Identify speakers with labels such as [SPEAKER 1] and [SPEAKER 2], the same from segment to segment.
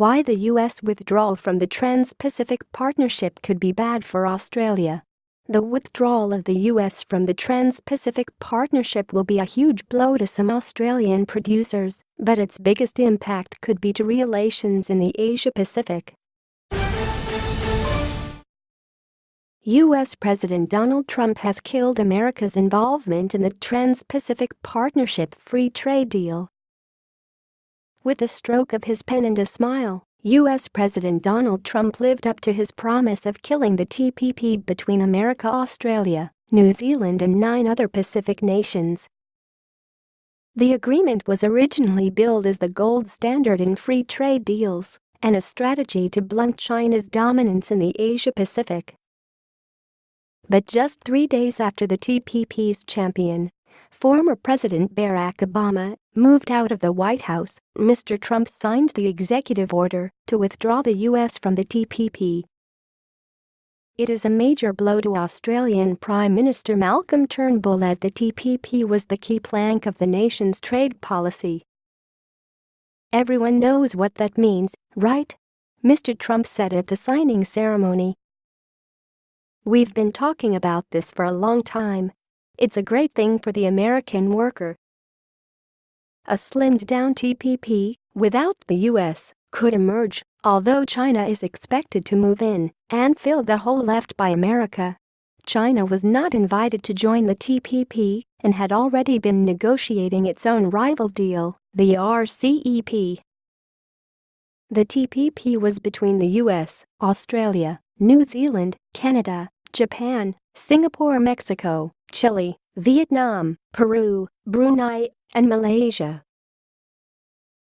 [SPEAKER 1] Why the U.S. withdrawal from the Trans-Pacific Partnership could be bad for Australia. The withdrawal of the U.S. from the Trans-Pacific Partnership will be a huge blow to some Australian producers, but its biggest impact could be to relations in the Asia-Pacific. U.S. President Donald Trump has killed America's involvement in the Trans-Pacific Partnership free trade deal. With a stroke of his pen and a smile, U.S. President Donald Trump lived up to his promise of killing the TPP between America, Australia, New Zealand and 9 other Pacific nations. The agreement was originally billed as the gold standard in free trade deals and a strategy to blunt China's dominance in the Asia-Pacific. But just 3 days after the TPP's champion, former President Barack Obama, moved out of the White House, Mr. Trump signed the executive order to withdraw the U.S. from the TPP. It is a major blow to Australian Prime Minister Malcolm Turnbull, as the TPP was the key plank of the nation's trade policy. "Everyone knows what that means, right?" Mr. Trump said at the signing ceremony. "We've been talking about this for a long time. It's a great thing for the American worker." A slimmed-down TPP, without the U.S., could emerge, although China is expected to move in and fill the hole left by America. China was not invited to join the TPP and had already been negotiating its own rival deal, the RCEP. The TPP was between the U.S., Australia, New Zealand, Canada, Japan, Singapore, Mexico, Chile, Vietnam, Peru, Brunei, and Malaysia.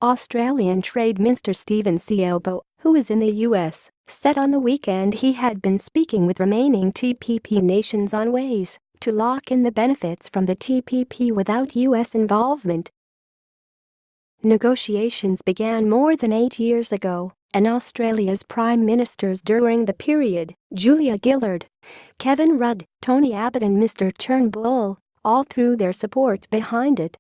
[SPEAKER 1] Australian Trade Minister Stephen Seobo, who is in the U.S., said on the weekend he had been speaking with remaining TPP nations on ways to lock in the benefits from the TPP without U.S. involvement. Negotiations began more than 8 years ago, and Australia's prime ministers during the period, Julia Gillard, Kevin Rudd, Tony Abbott and Mr. Turnbull, all threw their support behind it.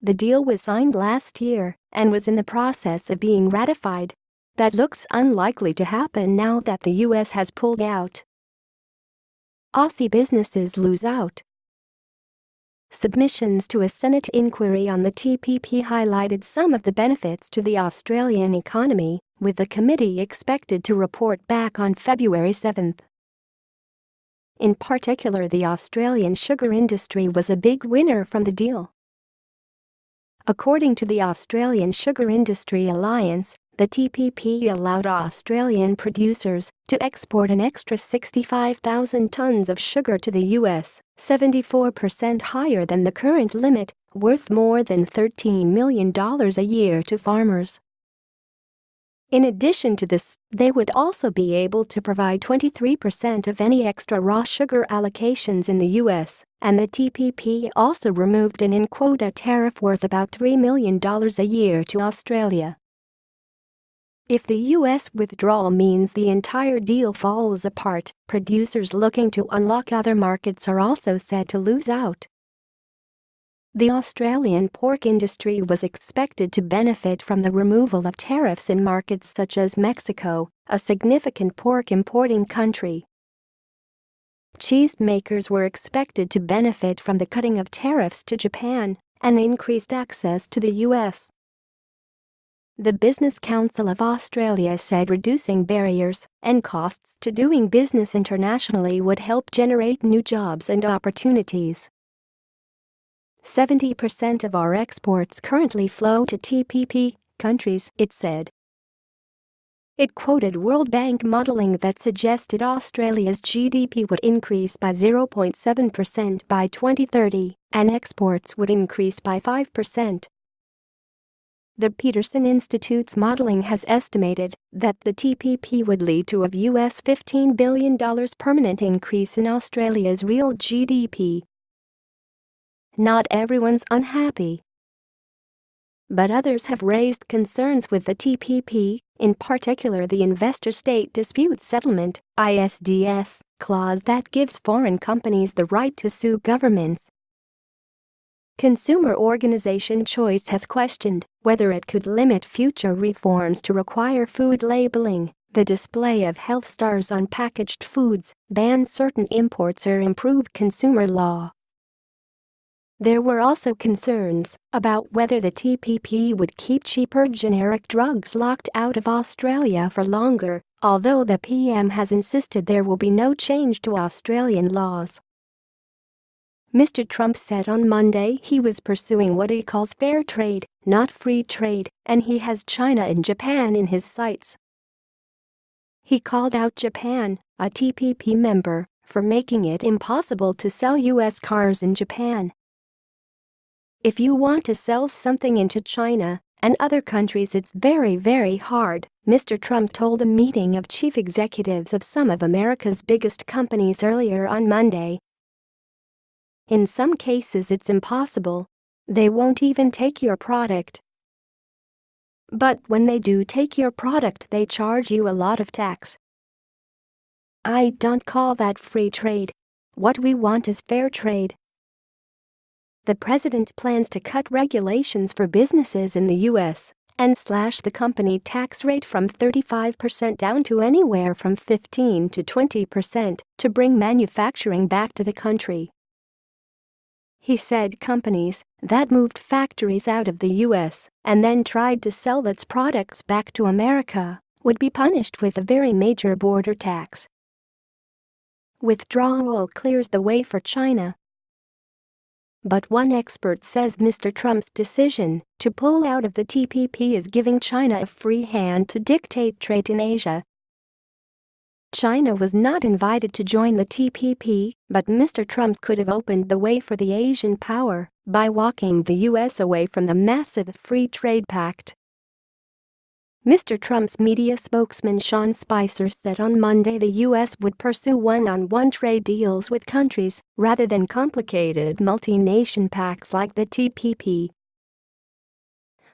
[SPEAKER 1] The deal was signed last year and was in the process of being ratified. That looks unlikely to happen now that the U.S. has pulled out. Aussie businesses lose out. Submissions to a Senate inquiry on the TPP highlighted some of the benefits to the Australian economy, with the committee expected to report back on February 7. In particular, the Australian sugar industry was a big winner from the deal. According to the Australian Sugar Industry Alliance, the TPP allowed Australian producers to export an extra 65,000 tons of sugar to the U.S., 74% higher than the current limit, worth more than $13 million a year to farmers. In addition to this, they would also be able to provide 23% of any extra raw sugar allocations in the U.S., and the TPP also removed an in-quota tariff worth about $3 million a year to Australia. If the U.S. withdrawal means the entire deal falls apart, producers looking to unlock other markets are also said to lose out. The Australian pork industry was expected to benefit from the removal of tariffs in markets such as Mexico, a significant pork importing country. Cheesemakers were expected to benefit from the cutting of tariffs to Japan and increased access to the U.S. The Business Council of Australia said reducing barriers and costs to doing business internationally would help generate new jobs and opportunities. 70% of our exports currently flow to TPP countries, it said. It quoted World Bank modeling that suggested Australia's GDP would increase by 0.7% by 2030 and exports would increase by 5%. The Peterson Institute's modeling has estimated that the TPP would lead to a US $15 billion permanent increase in Australia's real GDP. Not everyone's unhappy, but others have raised concerns with the TPP, in particular the Investor-State Dispute Settlement (ISDS) clause that gives foreign companies the right to sue governments. Consumer organization Choice has questioned whether it could limit future reforms to require food labeling, the display of health stars on packaged foods, ban certain imports or improve consumer law. There were also concerns about whether the TPP would keep cheaper generic drugs locked out of Australia for longer, although the PM has insisted there will be no change to Australian laws. Mr. Trump said on Monday he was pursuing what he calls fair trade, not free trade, and he has China and Japan in his sights. He called out Japan, a TPP member, for making it impossible to sell U.S. cars in Japan. If you want to sell something into China and other countries, it's very, very hard, Mr. Trump told a meeting of chief executives of some of America's biggest companies earlier on Monday. In some cases it's impossible. They won't even take your product. But when they do take your product, they charge you a lot of tax. I don't call that free trade. What we want is fair trade. The president plans to cut regulations for businesses in the U.S. and slash the company tax rate from 35% down to anywhere from 15 to 20% to bring manufacturing back to the country. He said companies that moved factories out of the U.S. and then tried to sell its products back to America would be punished with a very major border tax. Withdrawal clears the way for China. But one expert says Mr. Trump's decision to pull out of the TPP is giving China a free hand to dictate trade in Asia. China was not invited to join the TPP, but Mr. Trump could have opened the way for the Asian power by walking the U.S. away from the massive free trade pact. Mr. Trump's media spokesman Sean Spicer said on Monday the U.S. would pursue one-on-one trade deals with countries rather than complicated multi-nation pacts like the TPP.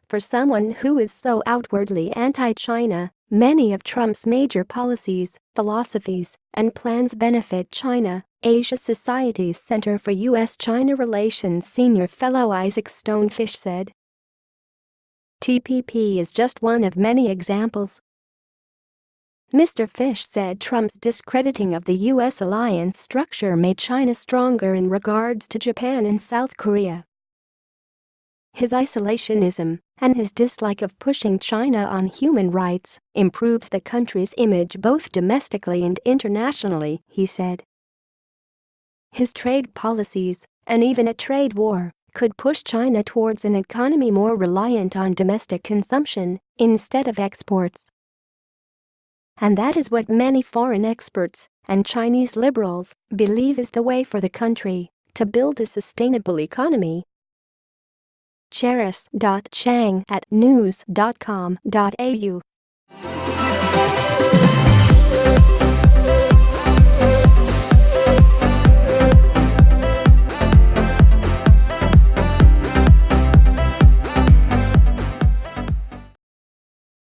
[SPEAKER 1] For someone who is so outwardly anti-China, many of Trump's major policies, philosophies, and plans benefit China, Asia Society's Center for U.S.-China Relations senior fellow Isaac Stonefish said. TPP is just one of many examples. Mr. Fish said Trump's discrediting of the U.S. alliance structure made China stronger in regards to Japan and South Korea. His isolationism and his dislike of pushing China on human rights improves the country's image both domestically and internationally, he said. His trade policies, and even a trade war, could push China towards an economy more reliant on domestic consumption instead of exports. And that is what many foreign experts and Chinese liberals believe is the way for the country to build a sustainable economy. Cheris.chang@news.com.au